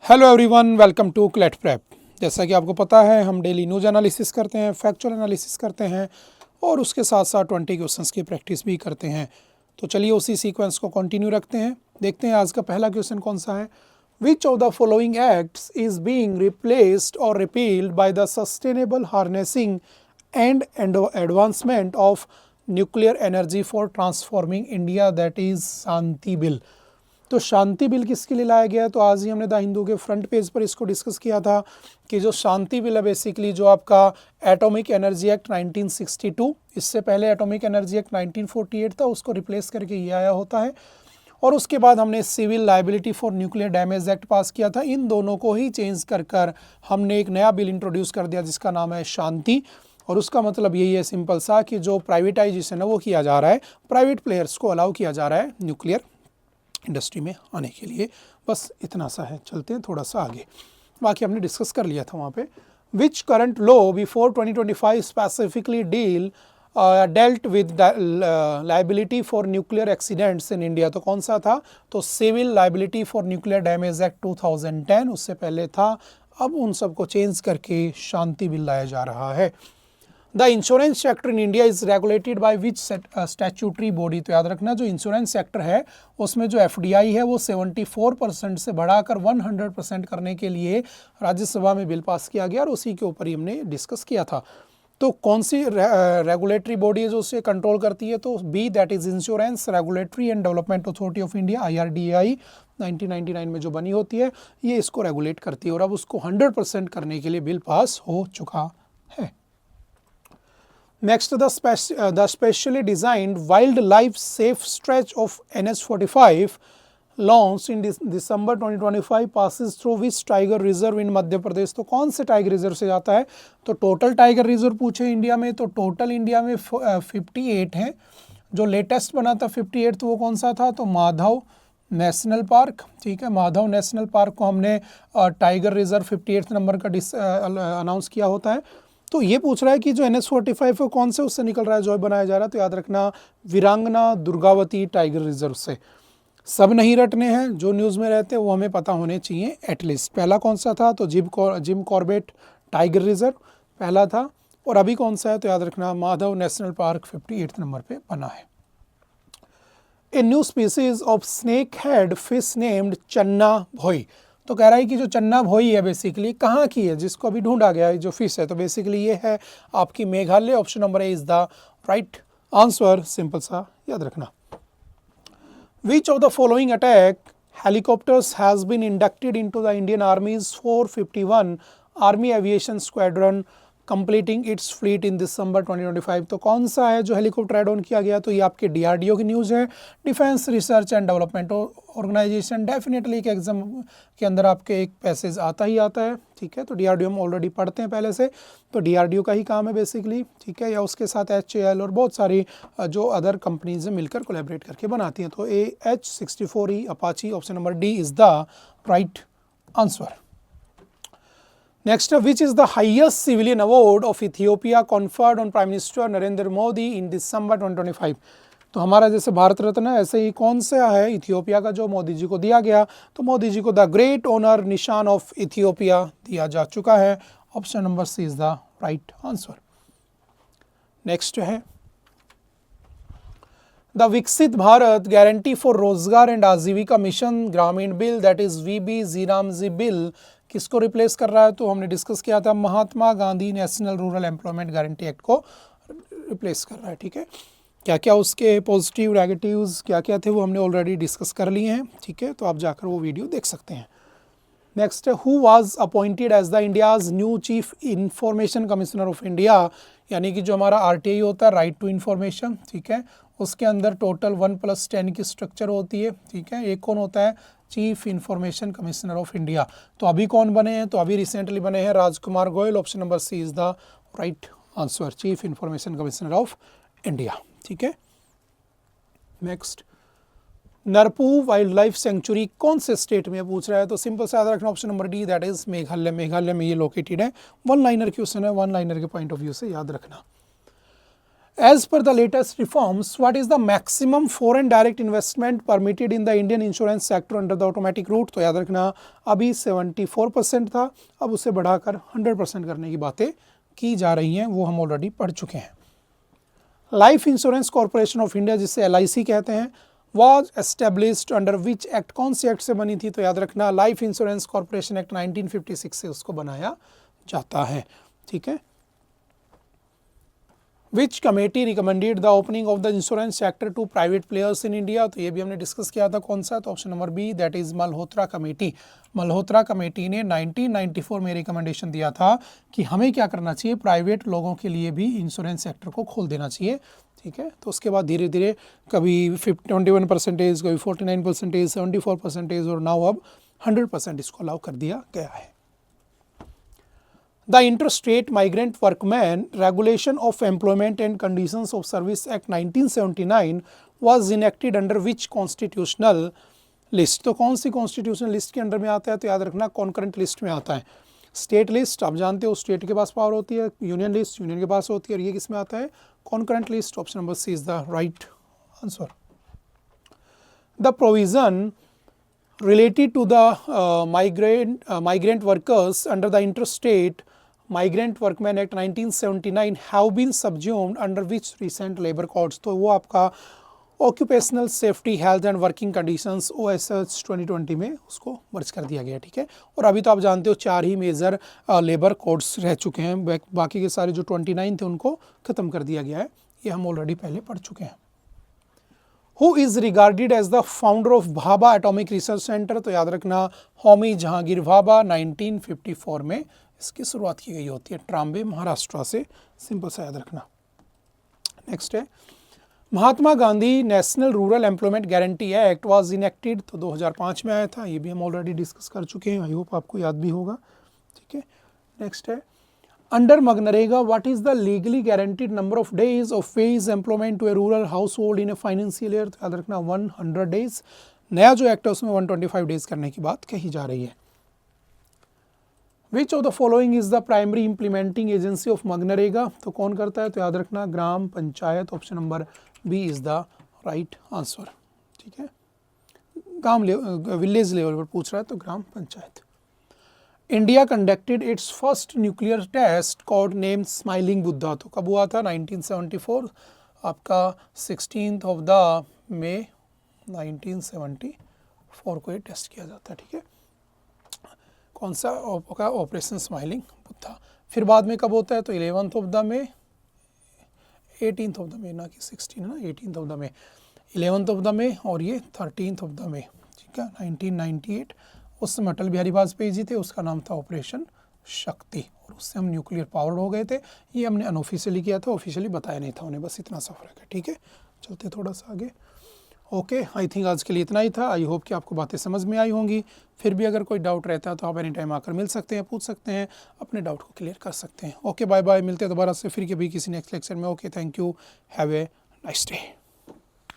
Hello everyone, welcome to CLAT prep. जैसा कि आपको पता है, हम डेली न्यूज़ एनालिसिस करते हैं, फैक्चुअल एनालिसिस करते हैं और उसके साथ साथ 20 क्वेश्चंस की प्रैक्टिस भी करते हैं। तो चलिए उसी सीक्वेंस को कंटिन्यू रखते हैं। देखते हैं आज का पहला क्वेश्चन कौन सा है। Which of the following acts is being replaced और repealed by the sustainable harnessing and advancement of nuclear energy for transforming India, that is Shanti bill. तो शांति बिल किसके लिए लाया गया है? तो आज ही हमने द हिंदू के फ्रंट पेज पर इसको डिस्कस किया था कि जो शांति बिल है बेसिकली जो आपका एटॉमिक एनर्जी एक्ट 1962, इससे पहले एटॉमिक एनर्जी एक्ट 1948 था, उसको रिप्लेस करके ये आया होता है। और उसके बाद हमने civil liability for nuclear damage act pass किया था। इन दोनों को ही चेंज कर हमने एक नया बिल इंट्रोड्यूस कर दिया जिसका नाम है शांति। और उसका मतलब यही है सिंपल सा कि जो प्राइवेटाइजेशन है वो किया जा रहा है, प्राइवेट प्लेयर्स को अलाउ किया जा रहा है न्यूक्लियर इंडस्ट्री में आने के लिए। बस इतना सा है। चलते हैं थोड़ा सा आगे, बाकी हमने डिस्कस कर लिया था वहाँ पे। Which current law before 2025 specifically dealt with liability for nuclear accidents in India? तो कौन सा था? तो civil liability for nuclear damage act 2010 उससे पहले था। अब उन सबको चेंज करके शांति बिल लाया जा रहा है। The insurance sector in India is regulated by which statutory body? तो याद रखना, जो इंश्योरेंस सेक्टर है उसमें जो एफडीआई है वो 74% से बढ़ाकर 100% करने के लिए राज्यसभा में बिल पास किया गया और उसी के ऊपर ही हमने डिस्कस किया था। तो कौन सी रेगुलेटरी बॉडी है जो उसे कंट्रोल करती है? तो B, that is insurance regulatory and development authority of India, IRDAI 1999 में जो बनी होती है, ये इसको रेगुलेट करती है और अब उसको 100% करने के लिए बिल पास हो चुका है। Next, the specially designed wildlife safe stretch of NH45 launched in December 2025 passes through which tiger reserve in Madhya Pradesh? तो कौन से टाइगर रिजर्व से जाता है? तो टोटल टाइगर रिजर्व पूछे इंडिया में, तो टोटल इंडिया में 58 हैं। जो लेटेस्ट बना था 58, तो वो कौन सा था? तो माधव नेशनल पार्क। ठीक है, माधव नेशनल पार्क को हमने टाइगर रिजर्व 58 नंबर का अनाउंस किया होता है। तो ये पूछ रहा है कि जो NH45 है कौन से उससे निकल रहा है, जो बनाया जा रहा है? तो याद रखना, वीरांगना दुर्गावती टाइगर रिजर्व से। सब नहीं रटने हैं, जो न्यूज़ में रहते हैं वो हमें पता होने चाहिए एटलीस्ट। पहला कौन सा था? तो जिम कॉर्बेट टाइगर रिजर्व पहला था। और अभी कौन सा है? तो याद रखना, माधव नेशनल पार्क 58 नंबर पे बना है। A new species of snake head fish named चन्ना भोई। तो कह रहा है कि जो चन्ना भोई है बेसिकली कहाँ की है, जिसको अभी ढूंढा गया है जो फिश है, तो बेसिकली ये है आपकी Meghalaya. Option number A is the right answer. Simple सा याद रखना। Which of the following attack helicopters has been inducted into the Indian army's 451 army aviation squadron completing its fleet in December 2025? तो कौन सा है जो हेलीकॉप्टर ऐड ऑन किया गया? तो ये आपके DRDO की न्यूज़ है, defence research and development organisation. Definitely एक एग्जाम के अंदर आपके एक पैसेज आता ही आता है। ठीक है, तो DRDO हम ऑलरेडी पढ़ते हैं पहले से, तो DRDO का ही काम है बेसिकली। ठीक है, या उसके साथ HAL और बहुत सारी जो अदर कंपनीज मिलकर कोलैबोरेट करके बनाती हैं। तो H-64E Apache, option number D is the right answer. Next, which is the highest civilian award of Ethiopia conferred on Prime Minister Narendra Modi in December 2025? तो हमारा जैसे भारत रत्न है, ऐसे ही कौन सा है इथियोपिया का जो मोदी जी को दिया गया? तो मोदी जी को the great honour Nishan of Ethiopia दिया जा चुका है। Option number C is the right answer. Next है the Viksit Bharat guarantee for Rozgar and Ajeevika mission Gramin bill, that is VB G RAM G bill, किसको रिप्लेस कर रहा है? तो हमने डिस्कस किया था, Mahatma Gandhi national rural employment guarantee act को रिप्लेस कर रहा है। ठीक है, क्या क्या उसके पॉजिटिव नेगेटिव्स क्या क्या थे वो हमने ऑलरेडी डिस्कस कर लिए हैं। ठीक है, तो आप जाकर वो वीडियो देख सकते हैं। Next, who was appointed as the India's new chief information commissioner of India? यानी कि जो हमारा RTI होता है, राइट टू इन्फॉर्मेशन। ठीक है, उसके अंदर टोटल 1+10 की स्ट्रक्चर होती है। ठीक है, एक कौन होता है? Chief information commissioner of India. तो अभी कौन बने हैं? तो अभी रिसेंटली बने हैं Rajkumar Goyal. Option number C is the right answer, chief information commissioner of India. ठीक है, next, Narpuh wildlife sanctuary कौन से स्टेट में पूछ रहा है? तो सिंपल से याद रखना, option number D, that is Meghalaya. Meghalaya में ये लोकेटेड है। वन लाइनर क्वेश्चन है, वन लाइनर के पॉइंट ऑफ व्यू से याद रखना। As per the latest reforms, what is the maximum foreign direct investment permitted in the Indian insurance sector under the automatic route? तो याद रखना अभी 74% था, अब उसे बढ़ाकर 100% करने की बातें की जा रही हैं, वो हम ऑलरेडी पढ़ चुके हैं। Life insurance corporation of India, जिसे LIC कहते हैं, was established under which act, कौन से एक्ट से बनी थी? तो याद रखना लाइफ इंश्योरेंस कॉर्पोरेशन एक्ट 1956 से उसको बनाया जाता है। ठीक है। Which committee recommended the opening of the insurance sector to private players in India? तो ये भी हमने डिस्कस किया था, कौन सा? तो option number B, that is Malhotra committee. Malhotra committee ने 1994 में रिकमेंडेशन दिया था कि हमें क्या करना चाहिए, प्राइवेट लोगों के लिए भी इंश्योरेंस सेक्टर को खोल देना चाहिए। ठीक है। तो उसके बाद धीरे धीरे कभी 21%, कभी 49%, 74% और नाउ अब 100% इसको अलाउ कर दिया गया है। The Interstate Migrant Workman Regulation of Employment and Conditions of Service Act 1979 was enacted under which constitutional list? तो कौन सी कॉन्स्टिट्यूशनल लिस्ट के अंडर में आता है? तो याद रखना कॉन्करेंट लिस्ट में आता है। स्टेट लिस्ट आप जानते हो, स्टेट के पास पावर होती है, यूनियन लिस्ट यूनियन के पास होती है, और ये किस में आता है? Concurrent list. Option number C is the right answer. The provision related to the migrant workers under the Interstate Migrant Workman Act 1979 have been subsumed under which recent labor codes? तो वो आपका occupational safety health and working conditions OSH 2020 में उसको मर्ज कर दिया गया। ठीक है। और अभी तो आप जानते हो 4 ही मेजर लेबर कोड्स रह चुके हैं, बाकी के सारे जो 29 थे उनको ख़त्म कर दिया गया है, ये हम ऑलरेडी पहले पढ़ चुके हैं। Who is regarded as the founder of Bhabha atomic research centre? तो याद रखना होमी जहांगीर भाभा, 1954 में इसकी शुरुआत की गई होती है, ट्राम्बे महाराष्ट्र से। सिंपल सा याद रखना। नेक्स्ट है Mahatma Gandhi national rural employment guarantee act was enacted, तो 2005 में आया था, ये भी हम ऑलरेडी डिस्कस कर चुके हैं, आई होप आपको याद भी होगा। ठीक है। नेक्स्ट है अंडर मनरेगा what is the legally guaranteed number of days of wage employment to a rural household in a financial year? तो याद रखना 100 डेज। नया जो एक्ट है उसमें 125 डेज करने की बात कही जा रही है। Which of the following is the primary implementing agency of मनरेगा? तो कौन करता है? तो याद रखना gram panchayat. Option number B is the right answer. ठीक है। विलेज लेवल पर पूछ रहा है तो gram panchayat. India conducted its first nuclear test code name smiling Buddha, तो कब हुआ था? 1974, आपका 16 मई 1974 को ये टेस्ट किया जाता है। ठीक है। कौन सा? Operation smiling Buddha. फिर बाद में कब होता है? तो 11 मई, 18 मई, ना कि 16 है ना, 18 मई, 11 मई और ये 13 मई। ठीक है। 1998 उस समय अटल बिहारी वाजपेयी जी थे, उसका नाम था ऑपरेशन शक्ति, और उससे हम न्यूक्लियर पावर्ड हो गए थे। ये हमने अनऑफिशियली किया था, ऑफिशियली बताया नहीं था उन्हें, बस इतना सा फर्क है। ठीक है। चलते थोड़ा सा आगे। ओके, आई थिंक आज के लिए इतना ही था। आई होप कि आपको बातें समझ में आई होंगी। फिर भी अगर कोई डाउट रहता है तो आप एनी टाइम आकर मिल सकते हैं, पूछ सकते हैं, अपने डाउट को क्लियर कर सकते हैं। ओके, बाय बाय, मिलते हैं दोबारा से फिर कभी किसी नेक्स्ट लेक्चर में। Okay, thank you, have a nice day.